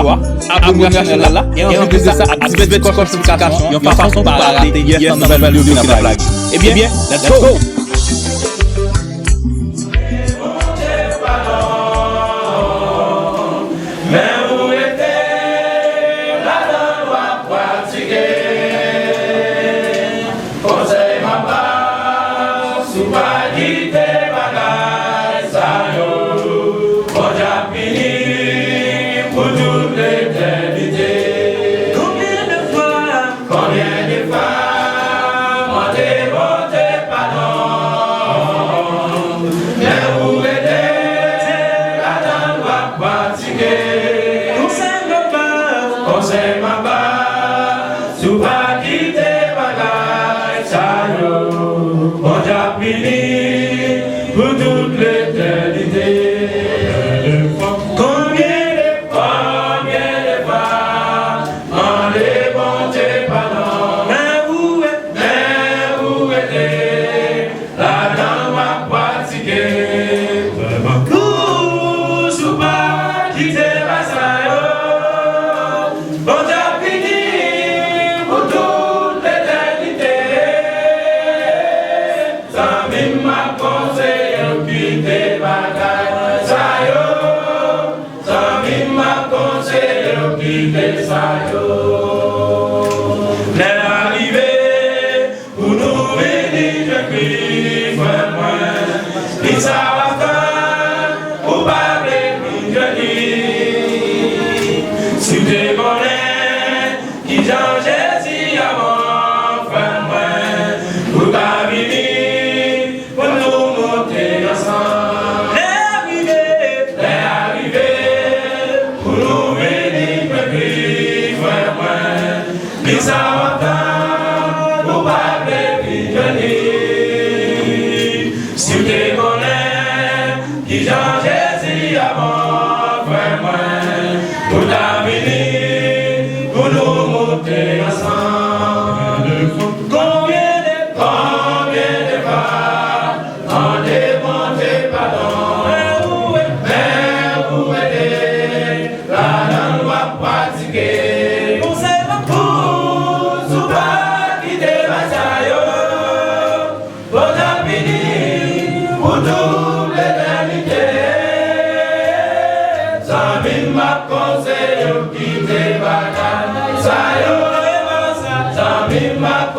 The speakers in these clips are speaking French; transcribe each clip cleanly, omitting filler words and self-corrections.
toi, abonne-toi à la chaîne là, et en plus de ça, activez la cloche de notification, et en façon pas rater une nouvelle vidéo qui n'a pas. Eh bien, let's go!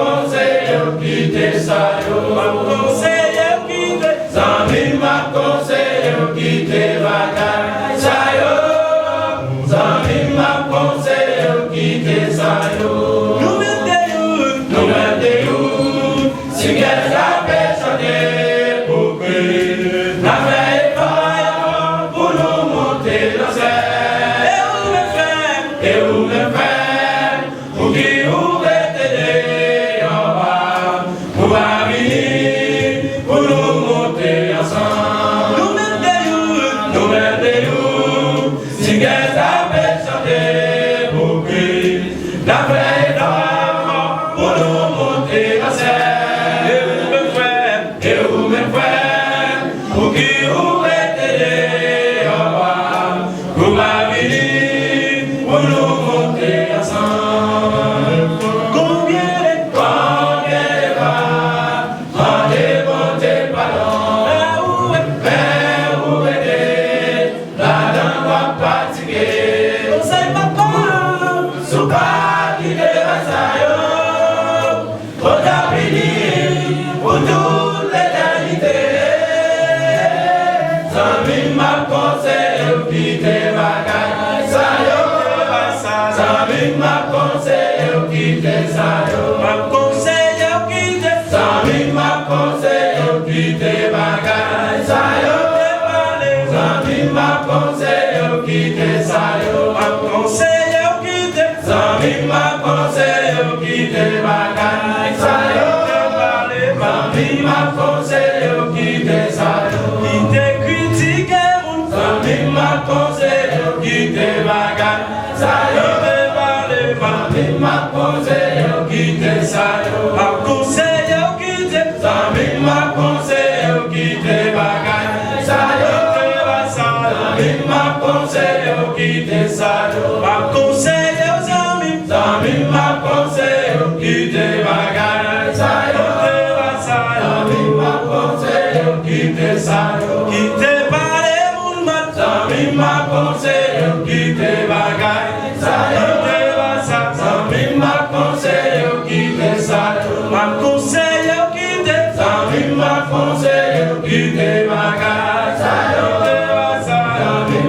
Conseil, Zami m'a conseillé au quitter ça. M'a conseillé aux amis. Zami m'a conseillé au quitter bagaille. Zami m'a conseillé au quitter ça. Quitter par les moulins. Zami m'a conseillé au quitter bagaille. Zami m'a conseillé au quitter ça. M'a conseillé au quitter. Zami m'a conseillé au quitter bagaille. Zami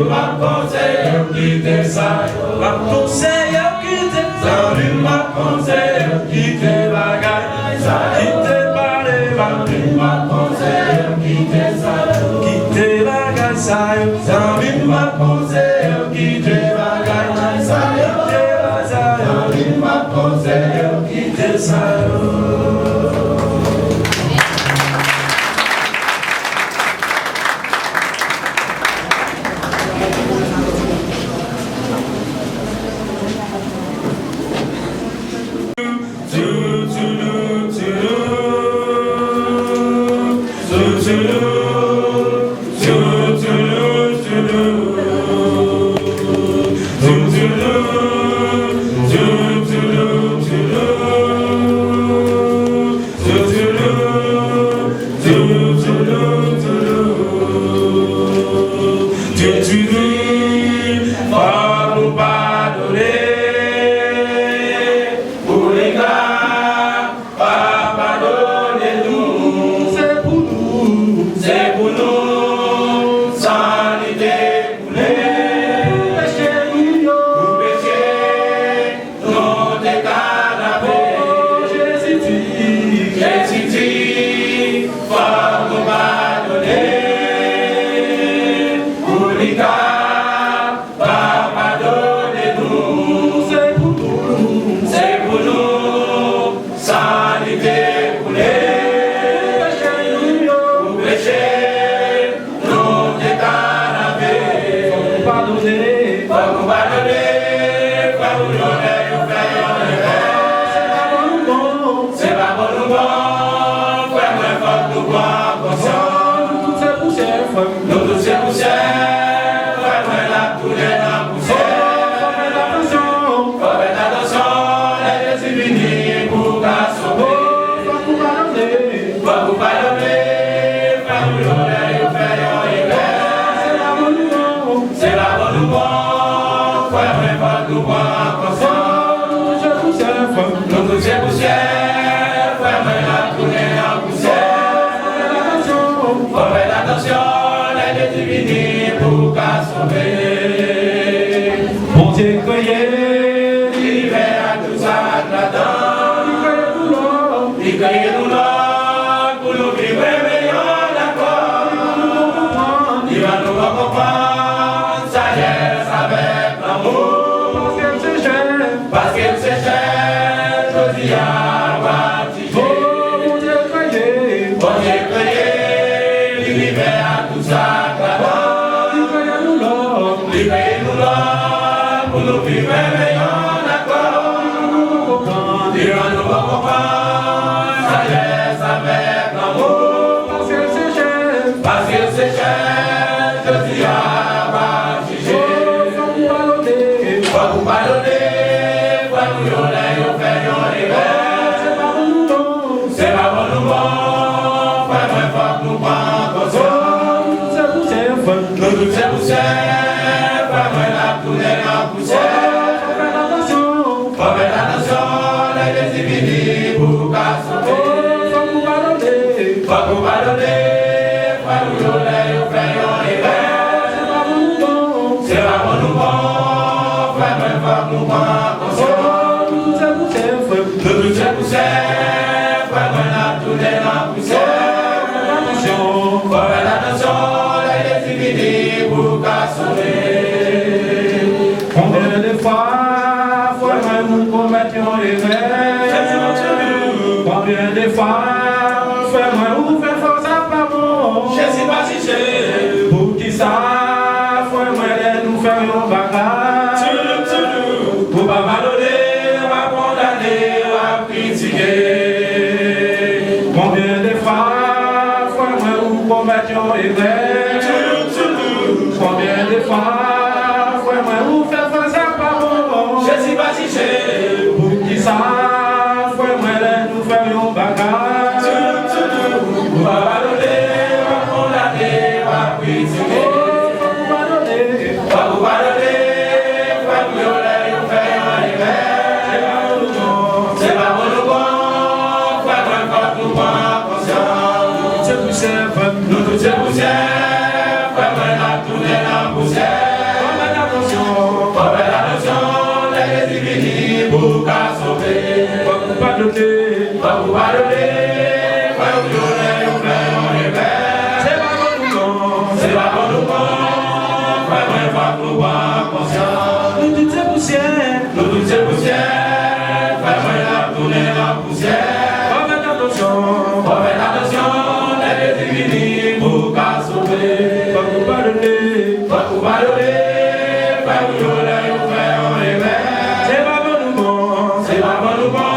m'a conseillé au quitter ça. M'a conseillé au quitter. Zami m'a conseillé au quitter bagaille. Quitter par les Zami m'a conseillé au quitter ça. Quitter bagaille. Zami m'a conseillé au quitter bagaille. Zami m'a conseillé au quitter ça. Bon Dieu croyez, il verra tout ça là-dedans. Il croyait nous là, pour nous vivre meilleur d'accord. Il va nous comprendre, ça y est, avec l'amour. Parce qu'elle se cher, je dis à partir. bon Dieu croyez, Bon Dieu croyez, il verra tout ça là-dedans. Il croyait nous là, pour nous vivre meilleur d'accord. Il va nous comprendre, ça y est, avec l'amour. Parce qu'elle se cher, je dis à partir. Faut vous pardonner, faut nous yonner, on fait yonner. C'est pas bon nous bon, faut nous prendre conscience. Nous tous c'est poussière, faut la tourner en poussière. Faut faire attention, les individus pour qu'à sauver. Faut vous pardonner, faut nous yonner, on fait yonner. C'est pas bon nous bon, faut nous prendre conscience. Nous tous c'est poussière, faut la tourner en poussière. Faut faire attention, les individus pour qu'à sauver. combien de fois, nous commettions erreur. Combien de fois, fais-moi ou fais force à pas bon. Je sais pas si j'ai. Pour qui ça, fais-moi nous faire un bagage. Pour pas m'adonner, pas condamner, pas critiquer. Combien de fois, fais-moi ou commettions erreur. Combien de fois, frère, moi, vous faites faire ça pas bon? Je suis baptisé. Pour qui ça, frère, moi, là, nous faisons bagage. Vous va pardonner, va condamner, va critiquer. Vous pardonner, Va vous pardonner, va vous violer, vous faire un hiver. C'est pas pour nous bon, frère, moi, quand nous prend conscience. c'est pour ça, Nous tous c'est poussière, frère, moi, la tournée la poussière. Faut faire attention, les divinés pour qu'à sauver. vous pardonner, Va vous pardonner, va vous violer, vous faire un hiver. c'est pas pour nous, non. C'est pas pour nous bon, frère, moi, faut que nous prend conscience. Nous toutes ces poussières, Nous tous c'est poussière, frère, moi, la tournée la poussière. faut faire attention, Faut faire attention, les divinés pour qu'à sauver. faut vous pardonner, Va vous pardonner, va vous violer, vous faire un hiver. c'est pas pour nous, non. C'est pas pour nous bon,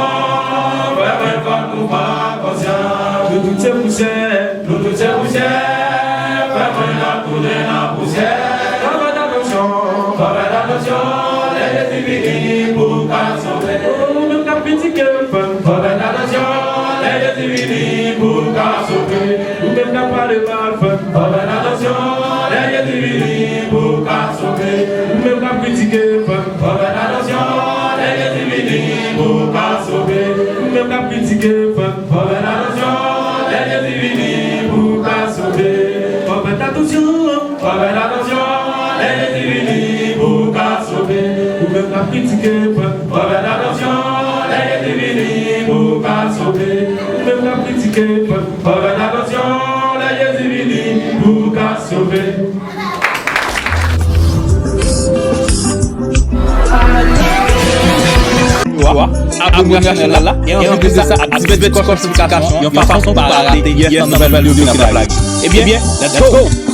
frère, moi, faut que nous prend conscience. Nous toutes ces poussières, Nous tous c'est poussière, frère, moi, la tournée la poussière. faut faire attention, Faut faire attention, les divinés pour qu'à sauver. oh, même qu'à critiquer le peuple, Faut faire attention, les divinés pour qu'à sauver. ou même qu'à parler mal, peuple, Faut faire attention, les divinés pour qu'à sauver. ou même qu'à critiquer le peuple, Faut faire attention, les divinés pour qu'à sauver. ou même qu'à critiquer le peuple, Faut faire attention, les divinés pour qu'à sauver. faut faire attention, Faut faire attention, les divinés pour qu'à sauver. ou même qu'à critiquer le peuple, Faut faire attention, les divinés pour qu'à sauver. ou même qu'à critiquer le peuple. Faut faire attention, les divinés pour qu'à sauver. Abonner à la chaîne là, et en plus de ça, activez la cloche de notification, et en façon par la nouvelle vidéo qui est la blague. Eh bien, let's go!